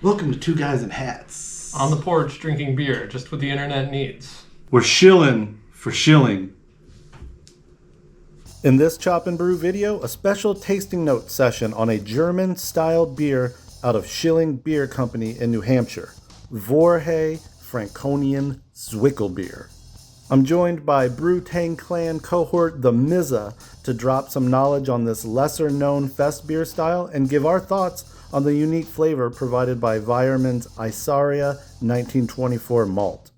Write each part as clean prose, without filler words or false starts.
Welcome to Two Guys in Hats. On the porch drinking beer, just what the internet needs. We're shilling for Shilling. In this Chop and Brew video, a special tasting note session on a German-style beer out of Schilling Beer Company in New Hampshire, Vorhe Franconian Zwickelbier. I'm joined by Brew Tang Clan cohort The Mizza to drop some knowledge on this lesser-known fest beer style and give our thoughts on the unique flavor provided by Weyermann's Isaria 1924 malt.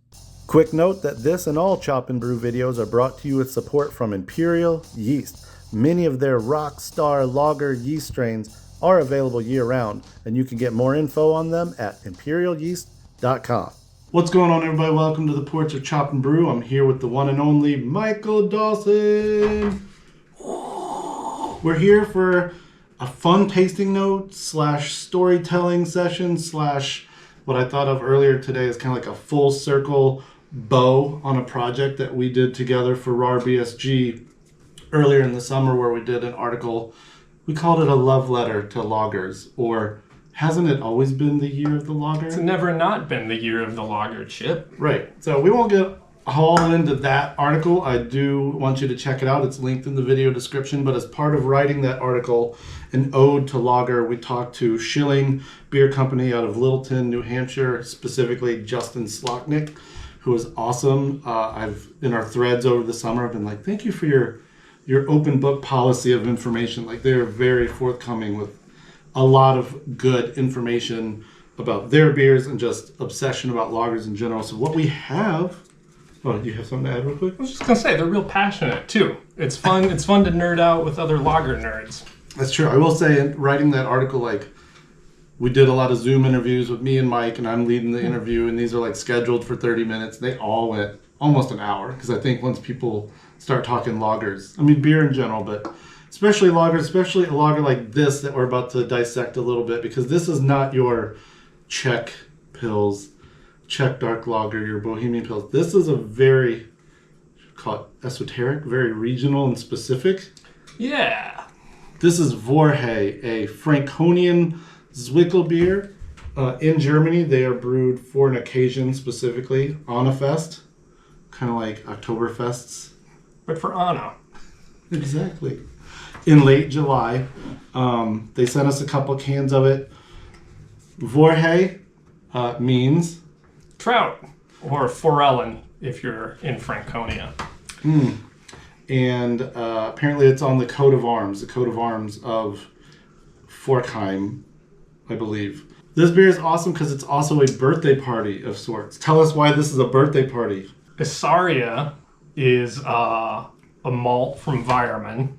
Quick note that this and all Chop and Brew videos are brought to you with support from Imperial Yeast. Many of their Rockstar Lager yeast strains are available year-round, and you can get more info on them at imperialyeast.com. What's going on, everybody? Welcome to the porch of Chop and Brew. I'm here with the one and only Michael Dawson. We're here for a fun tasting note / storytelling session / what I thought of earlier today is kind of like a full circle bow on a project that we did together for RAR BSG earlier in the summer, where we did an article. We called it a love letter to lagers, or hasn't it always been the year of the lager? It's never not been the year of the lager, Chip. Right. So we won't get all into that article. I do want you to check it out. It's linked in the video description. But as part of writing that article, an ode to lager, we talked to Schilling Beer Company out of Littleton, New Hampshire, specifically Justin Slocknick, who was awesome. I've in our threads over the summer, I've been like, thank you for your open book policy of information. Like, they're very forthcoming with a lot of good information about their beers and just obsession about lagers in general. So what we have... Oh, do you have something to add real quick? I was just going to say, they're real passionate, too. It's fun to nerd out with other lager nerds. That's true. I will say, in writing that article, like, we did a lot of Zoom interviews with me and Mike, and I'm leading the interview, and these are, like, scheduled for 30 minutes. They all went almost an hour, because I think once people start talking lagers, I mean, beer in general, but especially lagers, especially a lager like this that we're about to dissect a little bit, because this is not your Czech Pils, Czech dark lager, your Bohemian Pils. This is a very, call it esoteric, very regional and specific. Yeah. This is Vorhe, a Franconian Zwickelbier. In Germany, they are brewed for an occasion, specifically on a fest, kind of like Oktoberfests. But for Anna. Exactly. In late July, they sent us a couple cans of it. Vorhe means trout, or forellen if you're in Franconia. And apparently it's on the coat of arms of Forchheim, I believe. This beer is awesome because it's also a birthday party of sorts. Tell us why this is a birthday party. Isaria is a malt from Weyermann,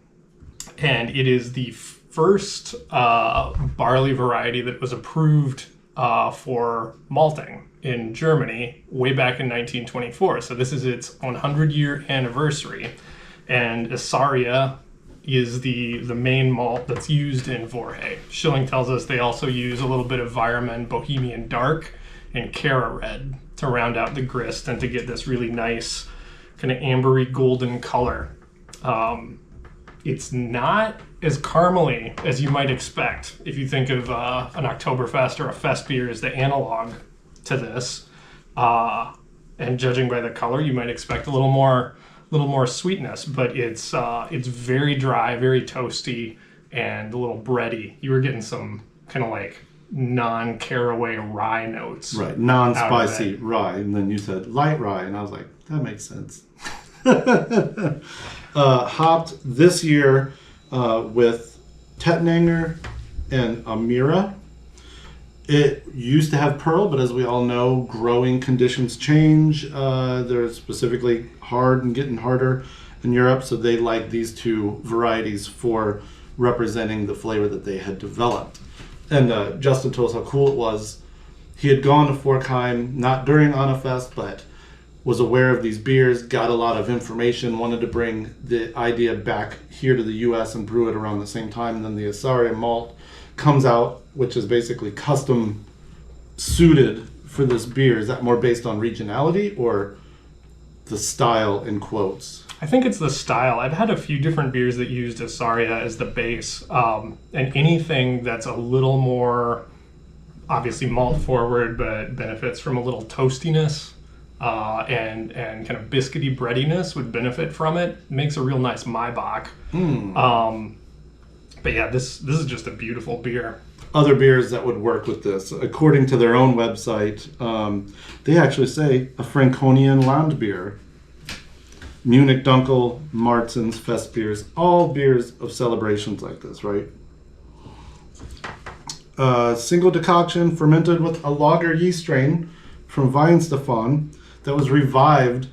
and it is the first barley variety that was approved for malting in Germany way back in 1924. So this is its 100-year anniversary, and Isaria is the main malt that's used in Vorhe. Shilling tells us they also use a little bit of Weyermann Bohemian Dark and Cara Red to round out the grist and to get this really nice kind of ambery golden color. It's not as caramely as you might expect if you think of an Oktoberfest or a fest beer as the analog to this. And judging by the color, you might expect a little more sweetness, but it's very dry, very toasty, and a little bready. You were getting some kind of like non-caraway rye notes. Right, non-spicy rye. And then you said light rye, and I was like, that makes sense. Hopped this year with Tettnanger and Amira. It used to have pearl, but as we all know, growing conditions change. They're specifically hard and getting harder in Europe, so they like these two varieties for representing the flavor that they had developed. And Justin told us how cool it was. He had gone to Forchheim, not during Annafest, but was aware of these beers, got a lot of information, wanted to bring the idea back here to the U.S. and brew it around the same time. And then the Isaria malt comes out, which is basically custom suited for this beer. Is that more based on regionality or the style in quotes? I think it's the style. I've had a few different beers that used Isaria as the base, and anything that's a little more obviously malt forward, but benefits from a little toastiness. And kind of biscuity breadiness would benefit from it. Makes a real nice Maibach. But yeah, this is just a beautiful beer. Other beers that would work with this, according to their own website, they actually say a Franconian Landbier, Munich Dunkel, Martens, Fest beers, all beers of celebrations like this, right? Single decoction fermented with a lager yeast strain from Weinstefan that was revived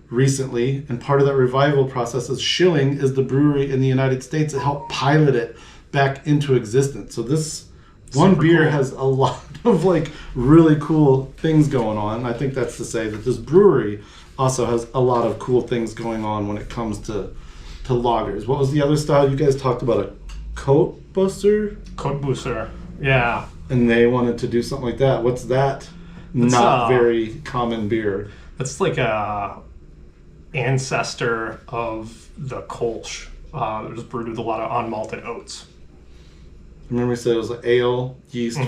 recently, and part of that revival process is Shilling is the brewery in the United States that helped pilot it back into existence. So this one Super beer cool. has a lot of like really cool things going on. I think that's to say that this brewery also has a lot of cool things going on when it comes to lagers. What was the other style you guys talked about? A Coatbusser? Coatbusser. Yeah. And they wanted to do something like that. What's that? Not very common beer. It's like a ancestor of the Kolsch. It was brewed with a lot of unmalted oats. Remember we said it was like ale, yeast,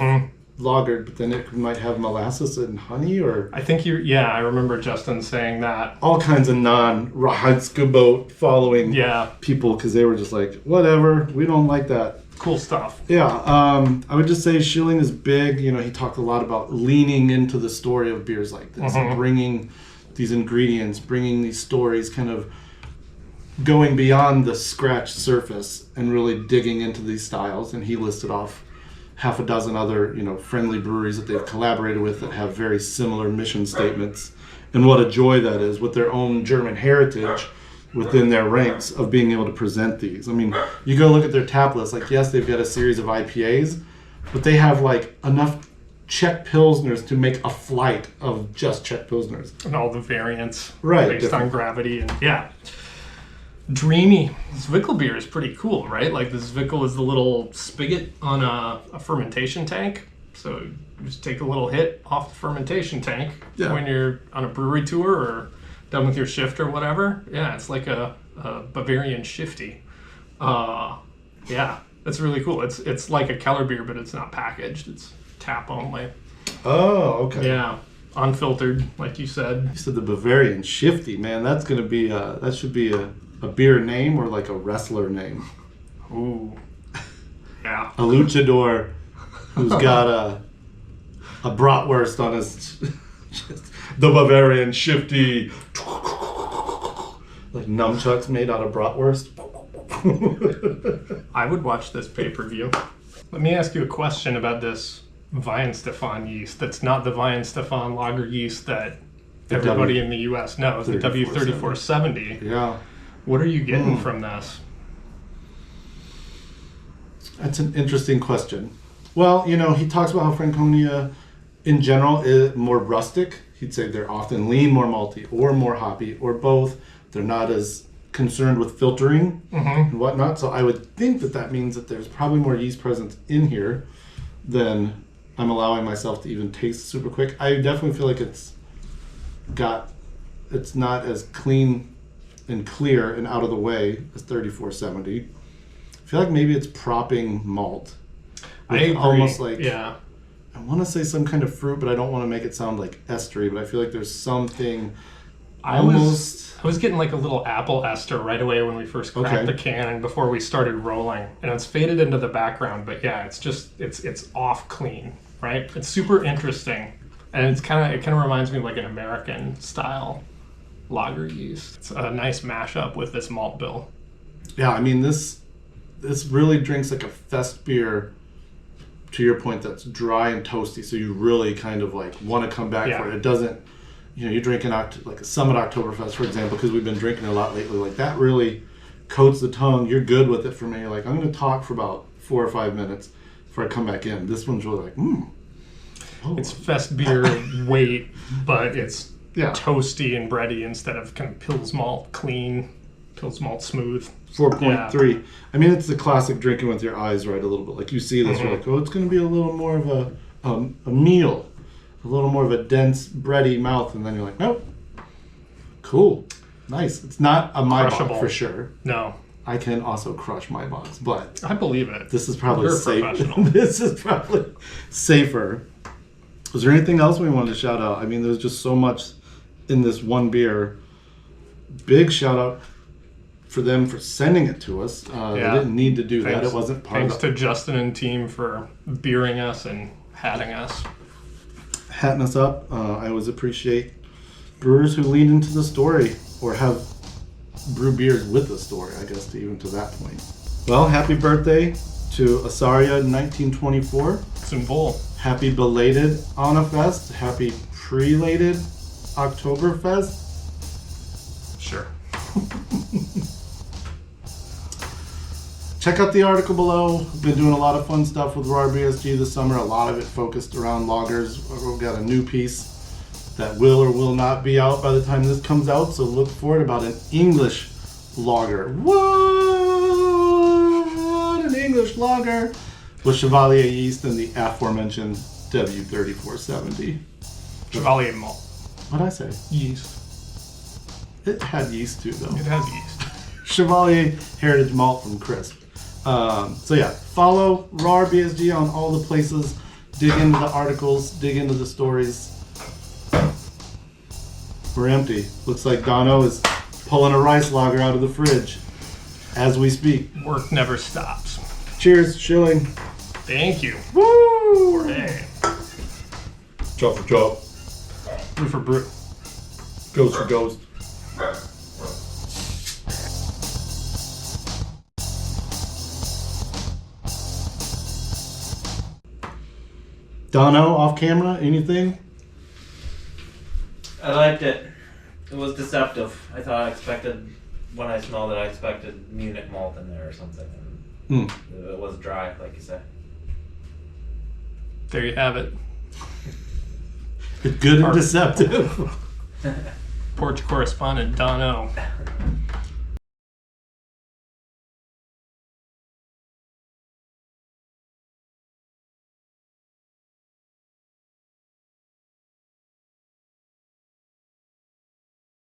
lagered, but then it might have molasses and honey, or I think I remember Justin saying that. all kinds of non-Rahadskubot following people, because they were just like, whatever, we don't like that. Cool stuff. Yeah, I would just say Schilling is big. You know, he talked a lot about leaning into the story of beers like this, and bringing these ingredients, bringing these stories, kind of going beyond the scratched surface and really digging into these styles. And he listed off half a dozen other, friendly breweries that they've collaborated with that have very similar mission statements. And what a joy that is, with their own German heritage within their ranks of being able to present these. I mean, you go look at their tap list, like, yes, they've got a series of IPAs, but they have like enough Czech Pilsners to make a flight of just Czech Pilsners. And all the variants Right, on gravity. And dreamy. Zwickelbier is pretty cool, right? Like the Zwickel is the little spigot on a fermentation tank. So you just take a little hit off the fermentation tank when you're on a brewery tour or done with your shift or whatever. Yeah, it's like a Bavarian shifty. That's really cool. It's like a Keller beer, but it's not packaged. It's tap only. Oh, okay. Yeah, unfiltered, like you said. You said the Bavarian Shifty, man. That's gonna be that should be a beer name or like a wrestler name. Ooh, yeah. A luchador who's got a bratwurst on his chest. The Bavarian Shifty. Like nunchucks made out of bratwurst. I would watch this pay-per-view. Let me ask you a question about this Weinstefan yeast. That's not the Weinstefan lager yeast that everybody in the U.S. knows, the W3470. Yeah. What are you getting from this? That's an interesting question. Well, he talks about how Franconia in general is more rustic. He'd say they're often lean, more malty, or more hoppy, or both. They're not as concerned with filtering and whatnot. So I would think that means that there's probably more yeast presence in here than I'm allowing myself to even taste super quick. I definitely feel like it's not as clean and clear and out of the way as 3470. I feel like maybe it's propping malt. I agree. Almost like, I want to say some kind of fruit, but I don't want to make it sound like estery, but I feel like there's something I was getting like a little apple ester right away when we first cracked the can and before we started rolling, and it's faded into the background, but it's off clean, right? It's super interesting, and it kind of reminds me of like an American style lager yeast. It's a nice mashup with this malt bill. Yeah, I mean this really drinks like a fest beer. To your point, that's dry and toasty, so you really kind of like want to come back for it. It doesn't, you're drinking like a Summit Oktoberfest, for example, because we've been drinking a lot lately. Like that really coats the tongue. You're good with it for me. You're like, I'm going to talk for about 4 or 5 minutes before I come back in. This one's really like, Oh. It's fest beer weight, but it's toasty and bready instead of kind of Pils malt clean, Pils malt smooth. 4.3. Yeah. I mean, it's the classic drinking with your eyes, right? A little bit. Like you see this, you're like, oh, it's going to be a little more of a meal, a little more of a dense, bready mouth, and then you're like, nope, cool, nice. It's not a Maibach for sure. No. I can also crush Maibachs, but I believe it. This is probably safe. This is probably safer Was there anything else we wanted to shout out? I mean, there's just so much in this one beer. Big shout out for them for sending it to us. They didn't need to do that. It wasn't part Thanks of to Justin and team for beering us and hatting us. hatting us up. I always appreciate brewers who lean into the story or have brew beers with the story, I guess, to that point. Well, happy birthday to Isaria in 1924. Symbol. Happy belated Annafest. Happy prelated Oktoberfest. Sure. Check out the article below. We've been doing a lot of fun stuff with RAR BSG this summer. A lot of it focused around lagers. We've got a new piece that will or will not be out by the time this comes out. So look for it about an English lager. What? An English lager with Chevalier yeast and the aforementioned W3470. Chevalier malt. What'd I say? Yeast. It had yeast too, though. It has yeast. Chevalier Heritage Malt from Crisp. So yeah, follow RAR BSG on all the places. Dig into the articles. Dig into the stories. We're empty. Looks like Dono is pulling a rice lager out of the fridge as we speak. Work never stops. Cheers, Shilling. Thank you. Woo! Hey. Chop for chop. Brew for brew. Ghost for ghost. Dono, off camera, anything? I liked it. It was deceptive. I expected Munich malt in there or something. And it was dry, like you said. There you have it. Good and deceptive. Porch correspondent Dono.